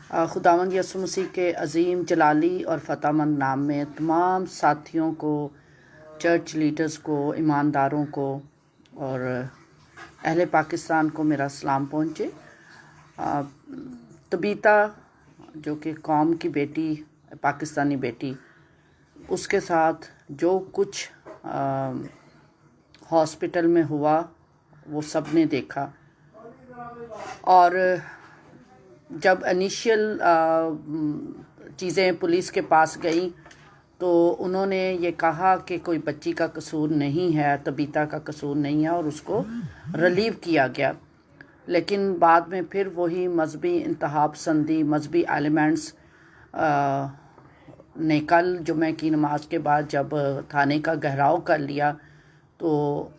खुदावंद यसु मसीह के अज़ीम जलाली और फ़तेहमंद नाम में तमाम साथियों को, चर्च लीडर्स को, ईमानदारों को और अहले पाकिस्तान को मेरा सलाम पहुँचे। तबीता जो कि कौम की बेटी, पाकिस्तानी बेटी, उसके साथ जो कुछ हॉस्पिटल में हुआ वो सब ने देखा। और जब इनिशियल चीज़ें पुलिस के पास गई तो उन्होंने ये कहा कि कोई बच्ची का कसूर नहीं है, तबीता का कसूर नहीं है और उसको रिलीव किया गया। लेकिन बाद में फिर वही मजहबी इंतहापसंदी, मजहबी एलिमेंट्स ने कल जुमे की नमाज के बाद जब थाने का घेराव कर लिया तो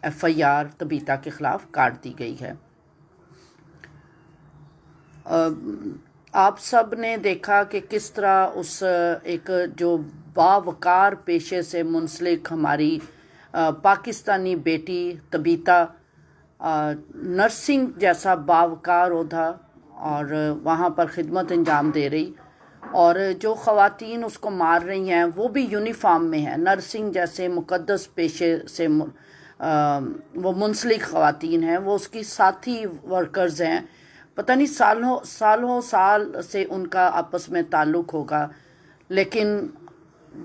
FIR तबीता के ख़िलाफ़ काट दी गई है। आप सब ने देखा कि किस तरह उस एक जो बावकार पेशे से मुंसलिक हमारी पाकिस्तानी बेटी तबीता नर्सिंग जैसा बावकार ओहदा और वहाँ पर ख़िदमत अंजाम दे रही, और जो ख़वातीन उसको मार रही हैं वो भी यूनिफॉर्म में है। नर्सिंग जैसे मुक़द्दस पेशे से वो मुंसलिक ख़वातीन हैं, वो उसकी साथी वर्कर्स हैं। पता नहीं सालों साल से उनका आपस में ताल्लुक़ होगा, लेकिन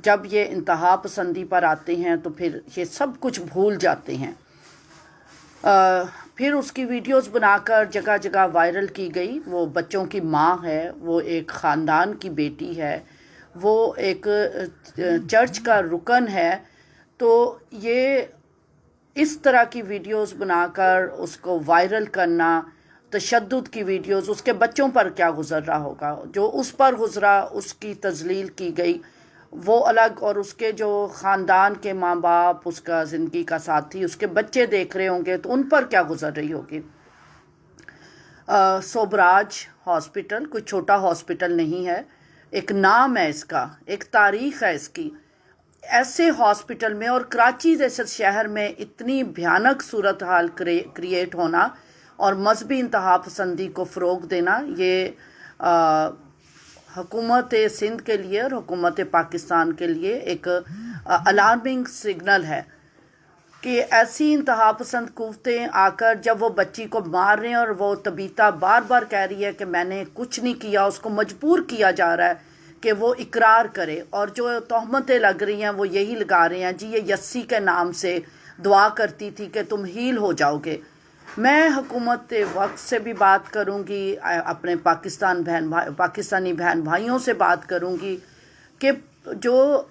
जब ये इंतहा पसंदी पर आते हैं तो फिर ये सब कुछ भूल जाते हैं। फिर उसकी वीडियोस बनाकर जगह जगह वायरल की गई। वो बच्चों की माँ है, वो एक ख़ानदान की बेटी है, वो एक चर्च का रुकन है। तो ये इस तरह की वीडियोस बनाकर उसको वायरल करना, तशद्दुद की वीडियोस, उसके बच्चों पर क्या गुज़र रहा होगा, जो उस पर गुज़रा, उसकी तजलील की गई वो अलग, और उसके जो ख़ानदान के माँ बाप, उसका ज़िंदगी का साथी, उसके बच्चे देख रहे होंगे तो उन पर क्या गुज़र रही होगी। सोबराज हॉस्पिटल कोई छोटा हॉस्पिटल नहीं है, एक नाम है इसका, एक तारीख़ है इसकी। ऐसे हॉस्पिटल में और कराची जैसे शहर में इतनी भयानक सूरत हाल क्रिएट होना और मजहबी इंतहा पसंदी को फ़रोग़ देना, ये हुकूमत सिंध के लिए और हुकूमत पाकिस्तान के लिए एक अलार्मिंग सिग्नल है कि ऐसी इंतहा पसंद कुव्वतें आकर जब वो बच्ची को मार रहे हैं और वो तबीता बार बार कह रही है कि मैंने कुछ नहीं किया, उसको मजबूर किया जा रहा है कि वो इकरार करे, और जो तहमतें लग रही हैं वो यही लगा रहे हैं जी ये यस्सी के नाम से दुआ करती थी कि तुम हील हो जाओगे। मैं हुकूमत वक्त से भी बात करूंगी, अपने पाकिस्तानी बहन भाइयों से बात करूंगी कि जो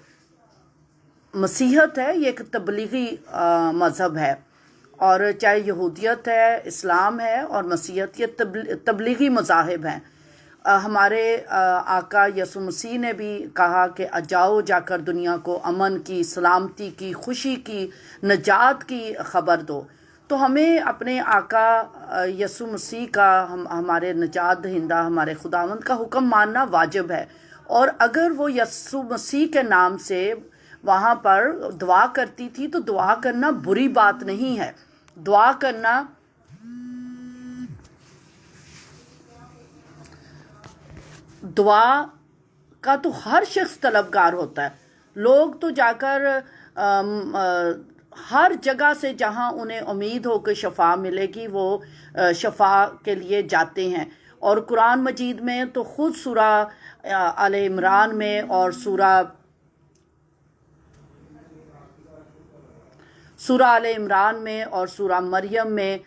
मसीहत है ये एक तबलीगी मज़हब है, और चाहे यहूदियत है, इस्लाम है और मसीहत, ये तबलीगी मज़ाहिब हैं। हमारे आका यसु मसीह ने भी कहा कि जाओ जाकर दुनिया को अमन की, सलामती की, खुशी की, नजात की ख़बर दो। तो हमें अपने आका यसु मसीह का, हमारे नजात दहिंदा, हमारे खुदावंद का हुक्म मानना वाजिब है। और अगर वो यसु मसीह के नाम से वहाँ पर दुआ करती थी तो दुआ करना बुरी बात नहीं है। दुआ करना दुआ का तो हर शख्स तलबगार होता है। लोग तो जाकर हर जगह से जहां उन्हें उम्मीद हो कि शफा मिलेगी वो शफा के लिए जाते हैं। और कुरान मजीद में तो ख़ुद सूरा आले इमरान में और सूरा आले इमरान में और सूरा मरियम में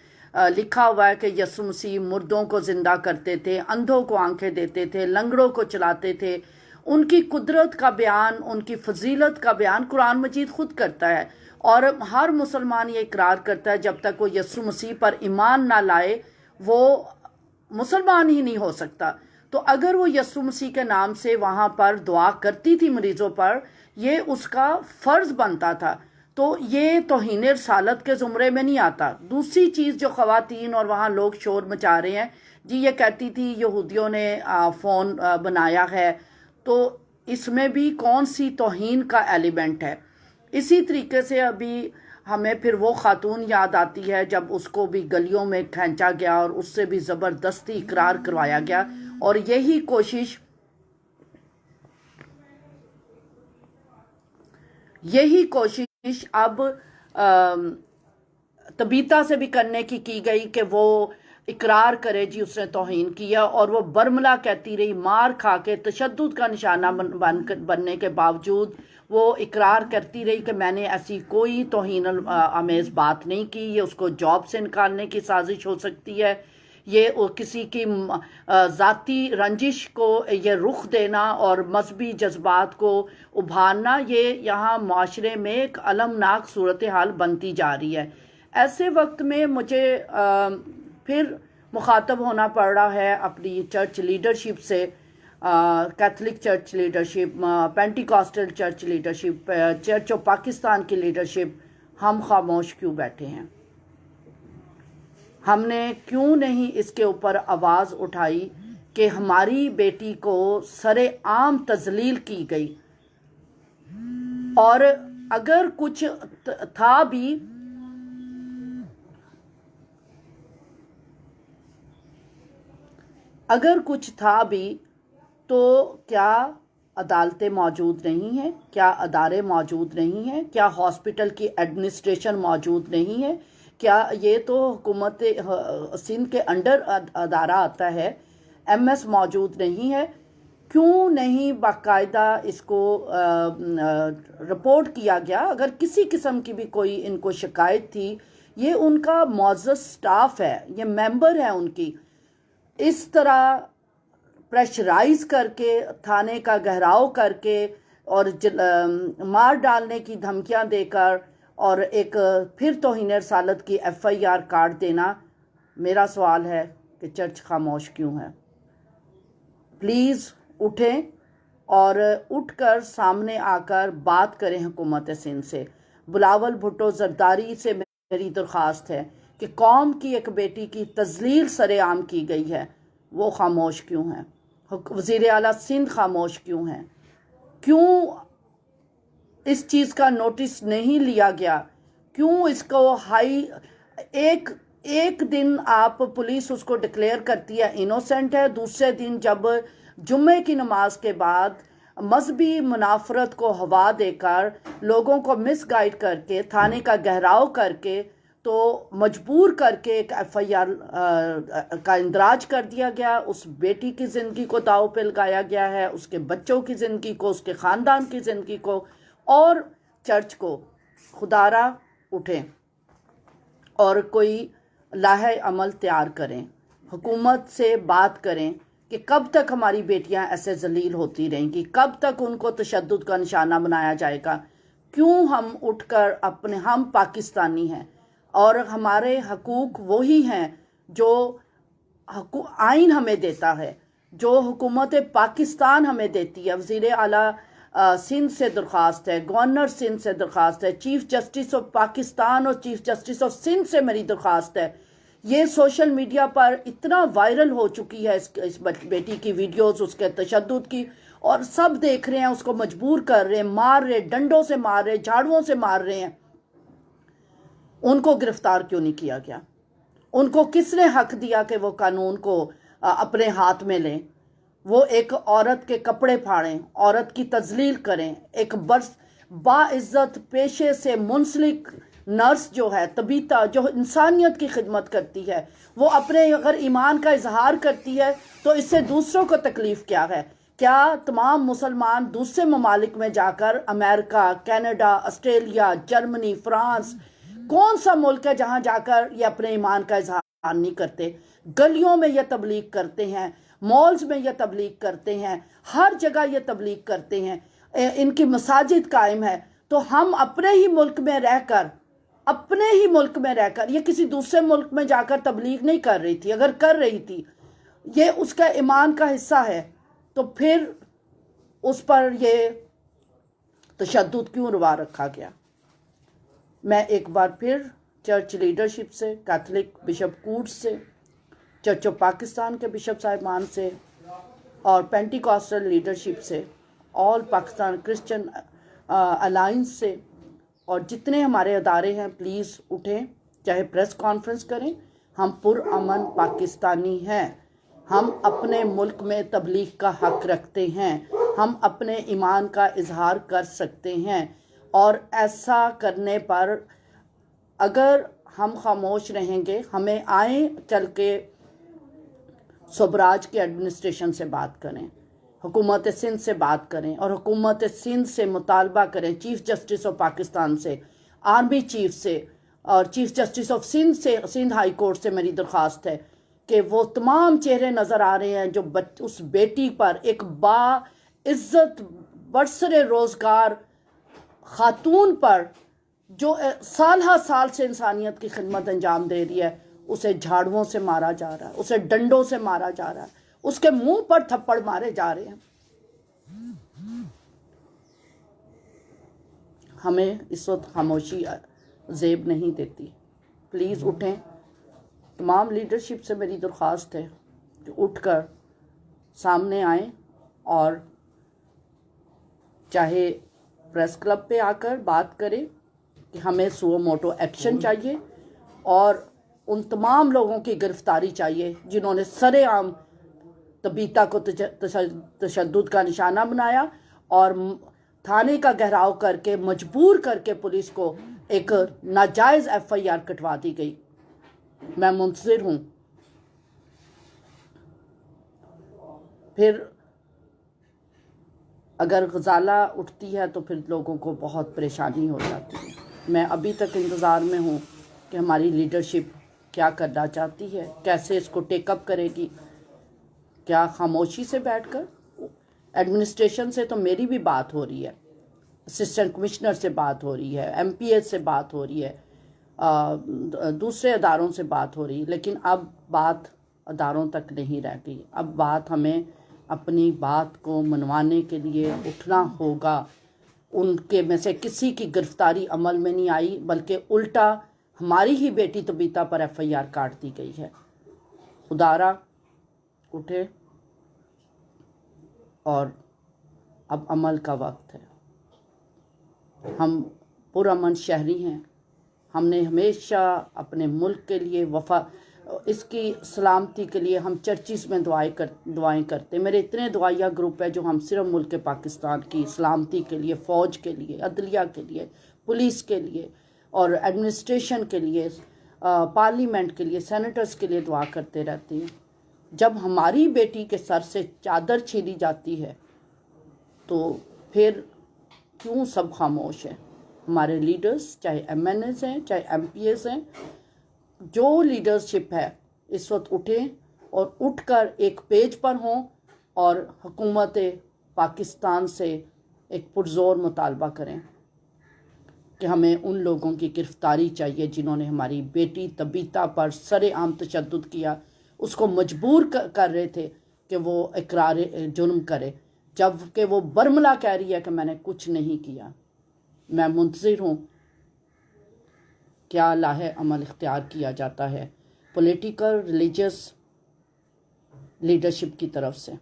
लिखा हुआ है कि यसु मसीह मुर्दों को ज़िंदा करते थे, अंधों को आंखें देते थे, लंगड़ों को चलाते थे। उनकी कुदरत का बयान, उनकी फजीलत का बयान कुरान मजीद खुद करता है, और हर मुसलमान ये इकरार करता है जब तक वो यसु मसीह पर ईमान ना लाए वो मुसलमान ही नहीं हो सकता। तो अगर वो यसु मसीह के नाम से वहाँ पर दुआ करती थी मरीज़ों पर, ये उसका फ़र्ज़ बनता था, तो ये तौहीन रिसालत के ज़ुमरे में नहीं आता। दूसरी चीज़ जो ख़वातीन और वहाँ लोग शोर मचा रहे हैं जी, ये कहती थी यहूदियों ने फ़ोन बनाया है, तो इसमें भी कौन सी तौहीन का एलिमेंट है। इसी तरीके से अभी हमें फिर वो खातून याद आती है जब उसको भी गलियों में खींचा गया और उससे भी ज़बरदस्ती इकरार करवाया गया। और यही कोशिश अब तबीता से भी करने की गई कि वो इकरार करे जी उसने तौहीन किया, और वो बरमला कहती रही, मार खा के तशद्दुद का निशाना बनने के बावजूद वो इकरार करती रही कि मैंने ऐसी कोई तौहीन आमेज़ बात नहीं की। ये उसको जॉब से निकालने की साजिश हो सकती है, ये किसी की ज़ाती रंजिश को ये रुख देना और मजहबी जज्बात को उभारना, ये यहाँ माशरे में एक अलमनाक सूरत हाल बनती जा रही है। ऐसे वक्त में मुझे फिर मुखातब होना पड़ रहा है अपनी चर्च लीडरशिप से, Catholic church leadership, Pentecostal church leadership, church of Pakistan की लीडरशिप। हम खामोश क्यों बैठे हैं? हमने क्यों नहीं इसके ऊपर आवाज़ उठाई कि हमारी बेटी को सरेआम तजलील की गई, और अगर कुछ था भी तो क्या अदालतें मौजूद नहीं हैं? क्या अदारे मौजूद नहीं हैं? क्या हॉस्पिटल की एडमिनिस्ट्रेशन मौजूद नहीं है? क्या ये तो हुकूमत सिंध के अंडर अदारा आता है, एमएस मौजूद नहीं है? क्यों नहीं बाकायदा इसको रिपोर्ट किया गया? अगर किसी किस्म की भी कोई इनको शिकायत थी, ये उनका मौजूद स्टाफ है, ये मेंबर है उनकी, इस तरह प्रेशराइज करके, थाने का घेराव करके और मार डालने की धमकियां देकर और एक फिर तौहीन रसालत की एफआईआर काट देना, मेरा सवाल है कि चर्च खामोश क्यों है? प्लीज़ उठें और उठकर सामने आकर बात करें हुकूमत सिंध से। बिलावल भुट्टो जरदारी से मेरी दरख्वास्त है कि कौम की एक बेटी की तजलील सरेआम की गई है, वो खामोश क्यों है? वज़ीर आला सिंध खामोश क्यों है? क्यों इस चीज़ का नोटिस नहीं लिया गया? क्यों इसको एक दिन आप पुलिस उसको डिक्लेयर करती है इनोसेंट है, दूसरे दिन जब जुम्मे की नमाज के बाद मजहबी मुनाफरत को हवा देकर लोगों को मिसगाइड करके थाने का घेराव करके तो मजबूर करके एक एफआईआर का इंदराज कर दिया गया, उस बेटी की ज़िंदगी को दाव पे लगाया गया है, उसके बच्चों की ज़िंदगी को, उसके ख़ानदान की ज़िंदगी को और चर्च को। खुदारा उठें और कोई लाहे अमल तैयार करें, हुकूमत से बात करें कि कब तक हमारी बेटियां ऐसे जलील होती रहेंगी, कब तक उनको तशद्दुद का निशाना बनाया जाएगा? क्यों हम उठकर हम पाकिस्तानी हैं और हमारे हकूक़ वही हैं जो आइन हमें देता है, जो हुकूमत पाकिस्तान हमें देती है। वज़ीर आला सिंध से दरख्वास्त है, गवर्नर सिंध से दरख्वास्त है, चीफ जस्टिस ऑफ पाकिस्तान और चीफ जस्टिस ऑफ सिंध से मेरी दरख्वास्त है। ये सोशल मीडिया पर इतना वायरल हो चुकी है इस बेटी की वीडियोस, उसके तशद्दुद की, और सब देख रहे हैं, उसको मजबूर कर रहे हैं, मार रहे, डंडों से मार रहे, झाड़ुओं से मार रहे हैं। उनको गिरफ्तार क्यों नहीं किया गया? उनको किसने हक दिया कि वो कानून को अपने हाथ में लें? वो एक औरत के कपड़े फाड़ें, औरत की तजलील करें। एक बाइज्जत पेशे से मुंसलिक नर्स जो है, तबीता, जो इंसानियत की खिदमत करती है, वो अपने अगर ईमान का इजहार करती है तो इससे दूसरों को तकलीफ़ क्या है? क्या तमाम मुसलमान दूसरे ममालिक में जाकर, America, Canada, Australia, Germany, France, कौन सा मुल्क है जहाँ जाकर ये अपने ईमान का इजहार नहीं करते? गलियों में ये तबलीग करते हैं, मॉल्स में ये तबलीग करते हैं, हर जगह ये तबलीग करते हैं, इनकी मसाजिद कायम है। तो हम अपने ही मुल्क में रहकर ये किसी दूसरे मुल्क में जाकर तबलीग नहीं कर रही थी। अगर कर रही थी, ये उसका ईमान का हिस्सा है, तो फिर उस पर ये तशद्दुद क्यों रवा रखा गया? मैं एक बार फिर चर्च लीडरशिप से, कैथलिक बिशप कूड्स से, चर्च ऑफ पाकिस्तान के बिशप साहिबान से और पेंटिकॉस्टल लीडरशिप से, ऑल पाकिस्तान क्रिश्चियन अलायंस से और जितने हमारे अदारे हैं, प्लीज़ उठें, चाहे प्रेस कॉन्फ्रेंस करें। हम पुरअमन पाकिस्तानी हैं, हम अपने मुल्क में तबलीग का हक रखते हैं, हम अपने ईमान का इजहार कर सकते हैं, और ऐसा करने पर अगर हम खामोश रहेंगे, हमें आए चल के स्वराज के एडमिनिस्ट्रेशन से बात करें, हुकूमत सिंध से बात करें और हुकूमत सिंध से मुतालबा करें, चीफ जस्टिस ऑफ पाकिस्तान से, आर्मी चीफ से और चीफ जस्टिस ऑफ सिंध से, सिंध हाई कोर्ट से मेरी दरख्वास्त है कि वो तमाम चेहरे नज़र आ रहे हैं जो उस बेटी पर, एक बाइज्जत बरसरे रोज़गार खातून पर जो साल हा साल से इंसानियत की खिदमत अंजाम दे रही है, उसे झाड़ुओं से मारा जा रहा है, उसे डंडों से मारा जा रहा है, उसके मुंह पर थप्पड़ मारे जा रहे हैं। हमें इस वक्त खामोशी जेब नहीं देती। प्लीज़ उठें। तमाम लीडरशिप से मेरी दरख्वास्त है कि उठकर सामने आएं और चाहे प्रेस क्लब पे आकर बात करें कि हमें सुओ मोटो एक्शन चाहिए और उन तमाम लोगों की गिरफ्तारी चाहिए जिन्होंने सरेआम तबीता को तशद्दुद का निशाना बनाया और थाने का घेराव करके मजबूर करके पुलिस को एक नाजायज़ FIR कटवा दी गई। मैं मुंतज़िर हूँ। फिर अगर गजाला उठती है तो फिर लोगों को बहुत परेशानी हो जाती है। मैं अभी तक इंतज़ार में हूँ कि हमारी लीडरशिप क्या करना चाहती है, कैसे इसको टेकअप करेगी। क्या खामोशी से बैठकर? एडमिनिस्ट्रेशन से तो मेरी भी बात हो रही है, असिस्टेंट कमिश्नर से बात हो रही है, MPS से बात हो रही है, दूसरे अदारों से बात हो रही है, लेकिन अब बात अदारों तक नहीं रह गई। अब बात हमें अपनी बात को मनवाने के लिए उठना होगा। उनके में से किसी की गिरफ्तारी अमल में नहीं आई, बल्कि उल्टा हमारी ही बेटी तबीता पर FIR काट दी गई है। खुदारा उठे और अब अमल का वक्त है। हम पुरअमन शहरी हैं। हमने हमेशा अपने मुल्क के लिए इसकी सलामती के लिए हम चर्चिस में दुआएं करते। मेरे इतने दुआया ग्रुप है जो हम सिर्फ मुल्क पाकिस्तान की सलामती के लिए, फ़ौज के लिए, अदलिया के लिए, पुलिस के लिए और एडमिनिस्ट्रेशन के लिए, पार्लियामेंट के लिए, सेनेटर्स के लिए दुआ करते रहते हैं। जब हमारी बेटी के सर से चादर छीनी जाती है तो फिर क्यों सब खामोश हैं? हमारे लीडर्स, चाहे MNAs हैं, चाहे MPS हैं, जो लीडरशिप है इस वक्त उठें और उठकर एक पेज पर हों और हुकूमत पाकिस्तान से एक पुरजोर मुतालबा करें कि हमें उन लोगों की गिरफ्तारी चाहिए जिन्होंने हमारी बेटी तबीता पर सरेआम तशद्दुद किया, उसको मजबूर कर रहे थे कि वो इकरार जुर्म करे, जबकि वो बर्मला कह रही है कि मैंने कुछ नहीं किया। मैं मुंतज़िर हूँ क्या लाहे अमल इख्तियार किया जाता है पॉलिटिकल रिलीजियस लीडरशिप की तरफ से।